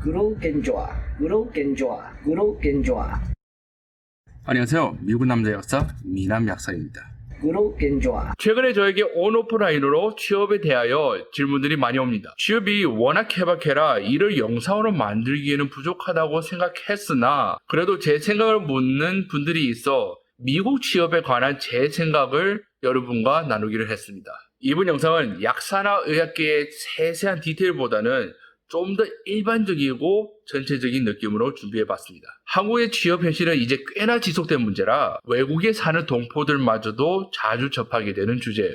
구독 좋아, 구독 좋아, 구독 좋아, 안녕하세요. 미국 남자 약사 미남 약사입니다. 구독 좋아. 최근에 저에게 온오프라인으로 취업에 대하여 질문들이 많이 옵니다. 취업이 워낙 케바케라 이를 영상으로 만들기에는 부족하다고 생각했으나 그래도 제 생각을 묻는 분들이 있어 미국 취업에 관한 제 생각을 여러분과 나누기로 했습니다. 이번 영상은 약사나 의학계의 세세한 디테일보다는 좀 더 일반적이고 전체적인 느낌으로 준비해봤습니다. 한국의 취업 현실은 이제 꽤나 지속된 문제라 외국에 사는 동포들마저도 자주 접하게 되는 주제예요.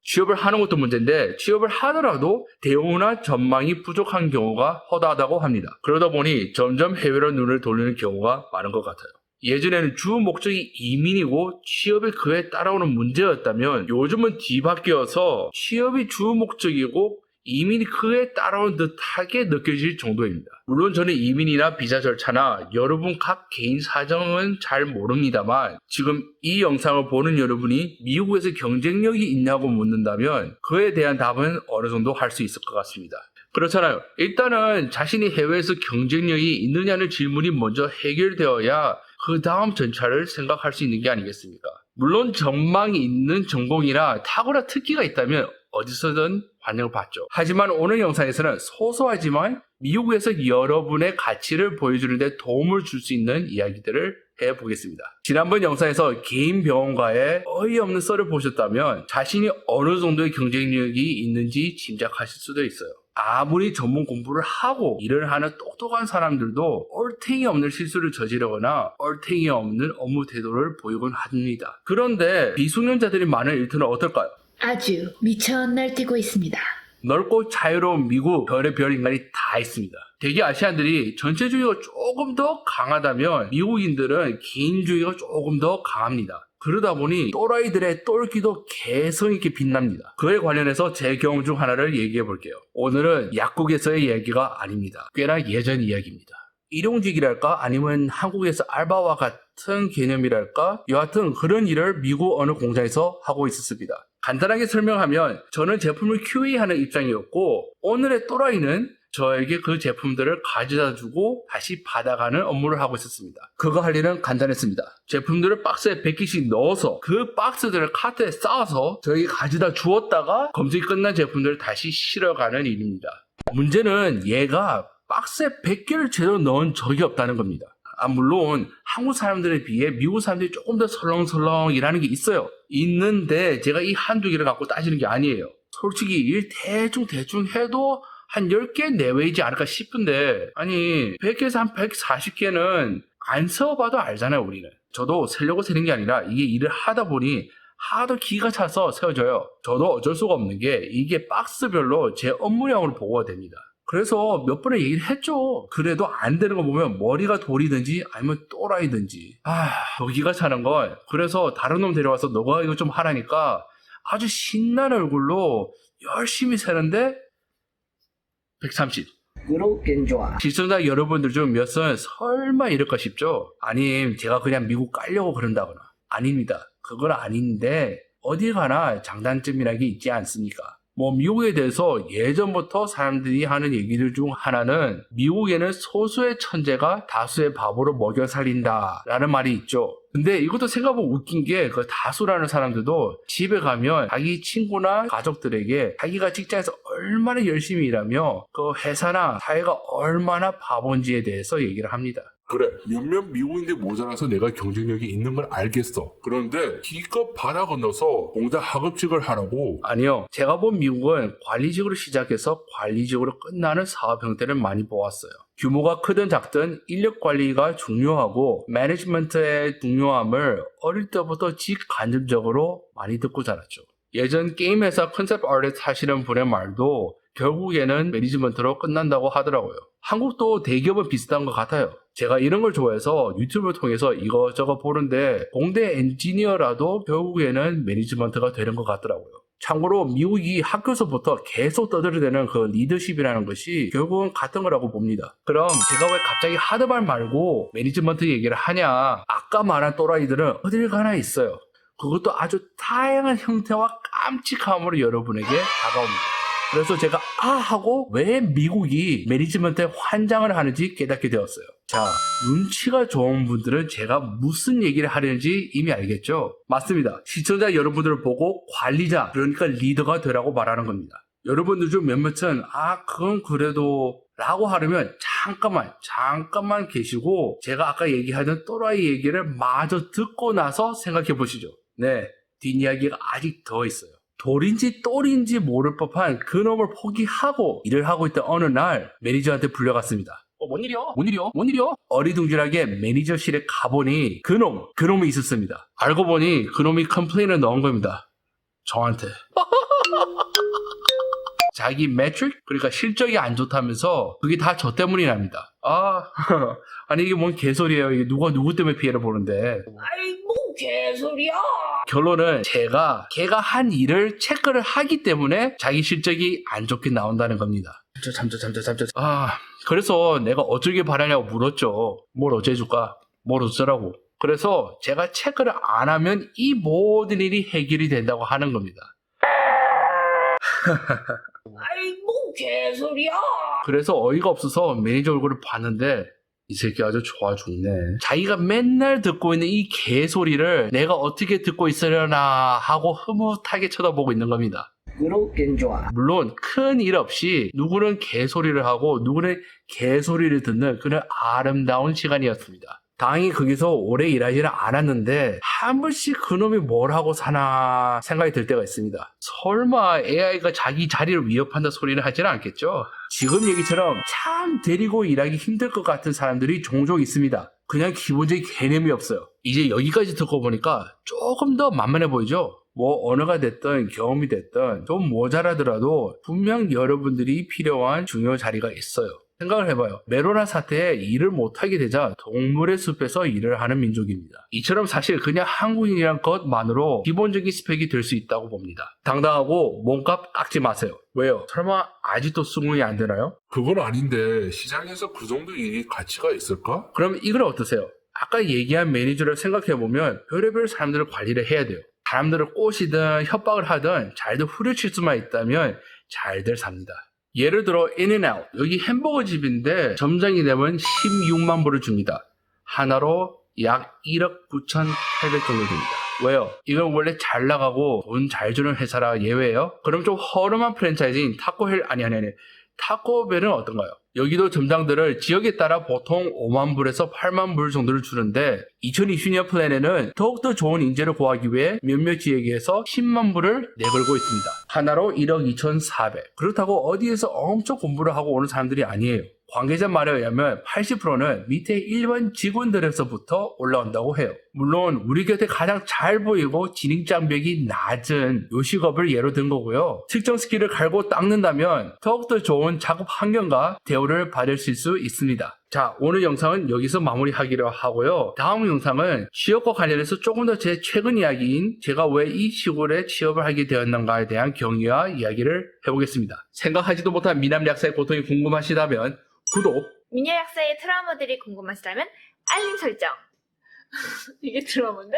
취업을 하는 것도 문제인데 취업을 하더라도 대우나 전망이 부족한 경우가 허다하다고 합니다. 그러다 보니 점점 해외로 눈을 돌리는 경우가 많은 것 같아요. 예전에는 주 목적이 이민이고 취업이 그에 따라오는 문제였다면 요즘은 뒤바뀌어서 취업이 주 목적이고 이민이 그에 따라오는 듯하게 느껴질 정도입니다. 물론 저는 이민이나 비자 절차나 여러분 각 개인 사정은 잘 모릅니다만 지금 이 영상을 보는 여러분이 미국에서 경쟁력이 있냐고 묻는다면 그에 대한 답은 어느 정도 할 수 있을 것 같습니다. 그렇잖아요. 일단은 자신이 해외에서 경쟁력이 있느냐는 질문이 먼저 해결되어야 그 다음 전차를 생각할 수 있는 게 아니겠습니까? 물론 전망이 있는 전공이나 탁월한 특기가 있다면 어디서든 환영을 받죠. 하지만 오늘 영상에서는 소소하지만 미국에서 여러분의 가치를 보여주는 데 도움을 줄 수 있는 이야기들을 해보겠습니다. 지난번 영상에서 개인 병원과의 어이없는 썰을 보셨다면 자신이 어느 정도의 경쟁력이 있는지 짐작하실 수도 있어요. 아무리 전문 공부를 하고 일을 하는 똑똑한 사람들도 얼탱이 없는 실수를 저지르거나 얼탱이 없는 업무 태도를 보이곤 합니다. 그런데 미숙련자들이 많은 일터는 어떨까요? 아주 미쳐 날뛰고 있습니다. 넓고 자유로운 미국 별의 별 인간이 다 있습니다. 대개 아시안들이 전체주의가 조금 더 강하다면 미국인들은 개인주의가 조금 더 강합니다. 그러다 보니 또라이들의 똘끼도 개성있게 빛납니다. 그에 관련해서 제 경험 중 하나를 얘기해 볼게요. 오늘은 약국에서의 얘기가 아닙니다. 꽤나 예전 이야기입니다. 일용직이랄까 아니면 한국에서 알바와 같은 개념이랄까 여하튼 그런 일을 미국 어느 공장에서 하고 있었습니다. 간단하게 설명하면 저는 제품을 QA하는 입장이었고 오늘의 또라이는 저에게 그 제품들을 가져다 주고 다시 받아가는 업무를 하고 있었습니다. 그거 할 일은 간단했습니다. 제품들을 박스에 100개씩 넣어서 그 박스들을 카트에 쌓아서 저에게 가져다 주었다가 검증이 끝난 제품들을 다시 실어가는 일입니다. 문제는 얘가 박스에 100개를 제대로 넣은 적이 없다는 겁니다. 물론 한국 사람들에 비해 미국 사람들이 조금 더 설렁설렁이라는 게 있어요. 있는데 제가 이 한두 개를 갖고 따지는 게 아니에요. 솔직히 일 대충 해도 한 10개 내외이지 않을까 싶은데 아니 100개에서 한 140개는 안 세워봐도 알잖아요. 우리는. 저도 세려고 세는 게 아니라 이게 일을 하다 보니 하도 기가 차서 세워져요. 저도 어쩔 수가 없는 게 이게 박스별로 제 업무량을 보고가 됩니다. 그래서 몇 번을 얘기를 했죠. 그래도 안 되는 거 보면 머리가 돌이든지 아니면 또라이든지. 여기가 차는 건 그래서 다른 놈 데려와서 너가 이거 좀 하라니까 아주 신나는 얼굴로 열심히 세는데 130. 구독 좋아. 시청자 여러분들 중 몇은 설마 이럴까 싶죠? 아님 제가 그냥 미국 깔려고 그런다거나. 아닙니다. 그건 아닌데 어디 가나 장단점이라는 게 있지 않습니까? 미국에 대해서 예전부터 사람들이 하는 얘기들 중 하나는 미국에는 소수의 천재가 다수의 바보로 먹여 살린다 라는 말이 있죠. 근데 이것도 생각해보면 웃긴 게 그 다수라는 사람들도 집에 가면 자기 친구나 가족들에게 자기가 직장에서 얼마나 열심히 일하며 그 회사나 사회가 얼마나 바본지에 대해서 얘기를 합니다. 그래, 몇몇 미국인들 모자라서 내가 경쟁력이 있는 걸 알겠어. 그런데 기껏 바다 건너서 공장 하급직을 하라고. 아니요. 제가 본 미국은 관리직으로 시작해서 관리직으로 끝나는 사업 형태를 많이 보았어요. 규모가 크든 작든 인력 관리가 중요하고 매니지먼트의 중요함을 어릴 때부터 직간접적으로 많이 듣고 자랐죠. 예전 게임 회사 컨셉 아티스트 하시는 분의 말도 결국에는 매니지먼트로 끝난다고 하더라고요. 한국도 대기업은 비슷한 것 같아요. 제가 이런 걸 좋아해서 유튜브를 통해서 이것저것 보는데 공대 엔지니어라도 결국에는 매니지먼트가 되는 것 같더라고요. 참고로 미국이 학교에서부터 계속 떠들어대는 그 리더십이라는 것이 결국은 같은 거라고 봅니다. 그럼 제가 왜 갑자기 하드말 말고 매니지먼트 얘기를 하냐? 아까 말한 또라이들은 어딜 가나 있어요. 그것도 아주 다양한 형태와 깜찍함으로 여러분에게 다가옵니다. 그래서 제가 하고 왜 미국이 매니지먼트에 환장을 하는지 깨닫게 되었어요. 자, 눈치가 좋은 분들은 제가 무슨 얘기를 하려는지 이미 알겠죠? 맞습니다. 시청자 여러분들을 보고 관리자, 그러니까 리더가 되라고 말하는 겁니다. 여러분들 중 몇몇은 그건 그래도 라고 하려면 잠깐만 계시고 제가 아까 얘기하던 또라이 얘기를 마저 듣고 나서 생각해 보시죠. 네, 뒷이야기가 아직 더 있어요. 돌인지 똘인지 모를 법한 그놈을 포기하고 일을 하고 있던 어느 날 매니저한테 불려갔습니다. 뭔 일이야? 뭔 일이요? 어리둥절하게 매니저실에 가보니 그놈이 있었습니다. 알고 보니 그놈이 컴플레인을 넣은 겁니다. 저한테. 자기 매트릭? 그러니까 실적이 안 좋다면서 그게 다 저 때문이랍니다. 아니 이게 뭔 개소리예요. 이게 누가 누구 때문에 피해를 보는데. 뭔 개소리야? 결론은 걔가 한 일을 체크를 하기 때문에 자기 실적이 안 좋게 나온다는 겁니다. 잠자. 그래서 내가 어쩌길 바라냐고 물었죠. 뭘 어째줄까? 뭘 어쩌라고. 그래서 제가 체크를 안 하면 이 모든 일이 해결이 된다고 하는 겁니다. 뭔 개소리야? 그래서 어이가 없어서 매니저 얼굴을 봤는데 이 새끼 아주 좋아 죽네. 자기가 맨날 듣고 있는 이 개소리를 내가 어떻게 듣고 있으려나 하고 흐뭇하게 쳐다보고 있는 겁니다. 구독 좋아. 물론 큰 일 없이 누구는 개소리를 하고 누구는 개소리를 듣는 그런 아름다운 시간이었습니다. 다행히 거기서 오래 일하지는 않았는데 한 번씩 그놈이 뭘 하고 사나 생각이 들 때가 있습니다. 설마 AI가 자기 자리를 위협한다 소리는 하지는 않겠죠? 지금 얘기처럼 참 데리고 일하기 힘들 것 같은 사람들이 종종 있습니다. 그냥 기본적인 개념이 없어요. 이제 여기까지 듣고 보니까 조금 더 만만해 보이죠? 뭐 언어가 됐든 경험이 됐든 좀 모자라더라도 분명 여러분들이 필요한 중요 자리가 있어요. 생각을 해봐요. 메로나 사태에 일을 못하게 되자 동물의 숲에서 일을 하는 민족입니다. 이처럼 사실 그냥 한국인이란 것만으로 기본적인 스펙이 될 수 있다고 봅니다. 당당하고 몸값 깎지 마세요. 왜요? 설마 아직도 수긍이 안 되나요? 그건 아닌데 시장에서 그 정도 일이 가치가 있을까? 그럼 이건 어떠세요? 아까 얘기한 매니저를 생각해보면 별의별 사람들을 관리를 해야 돼요. 사람들을 꼬시든 협박을 하든 잘들 후려칠 수만 있다면 잘들 삽니다. 예를 들어 인앤아웃, 여기 햄버거 집인데 점장이 되면 16만 불을 줍니다. 하나로 약 1억 9,800 정도 됩니다. 왜요? 이건 원래 잘 나가고 돈 잘 주는 회사라 예외예요? 그럼 좀 허름한 프랜차이즈인 타코헬 아니 타코벨은 어떤가요? 여기도 점장들을 지역에 따라 보통 5만 불에서 8만 불 정도를 주는데 2020년 플랜에는 더욱더 좋은 인재를 구하기 위해 몇몇 지역에서 10만 불을 내걸고 있습니다. 하나로 1억 2,400. 그렇다고 어디에서 엄청 공부를 하고 오는 사람들이 아니에요. 관계자 말에 의하면 80%는 밑에 일반 직원들에서부터 올라온다고 해요. 물론 우리 곁에 가장 잘 보이고 진입장벽이 낮은 요식업을 예로 든 거고요. 특정 스킬을 갈고 닦는다면 더욱더 좋은 작업 환경과 대우를 받을 수 있습니다. 자, 오늘 영상은 여기서 마무리하기로 하고요. 다음 영상은 취업과 관련해서 조금 더 제 최근 이야기인 제가 왜 이 시골에 취업을 하게 되었는가에 대한 경위와 이야기를 해보겠습니다. 생각하지도 못한 미남 약사의 고통이 궁금하시다면 구독, 미녀 약사의 트라우마들이 궁금하시다면 알림 설정. 이게 트라우마인데?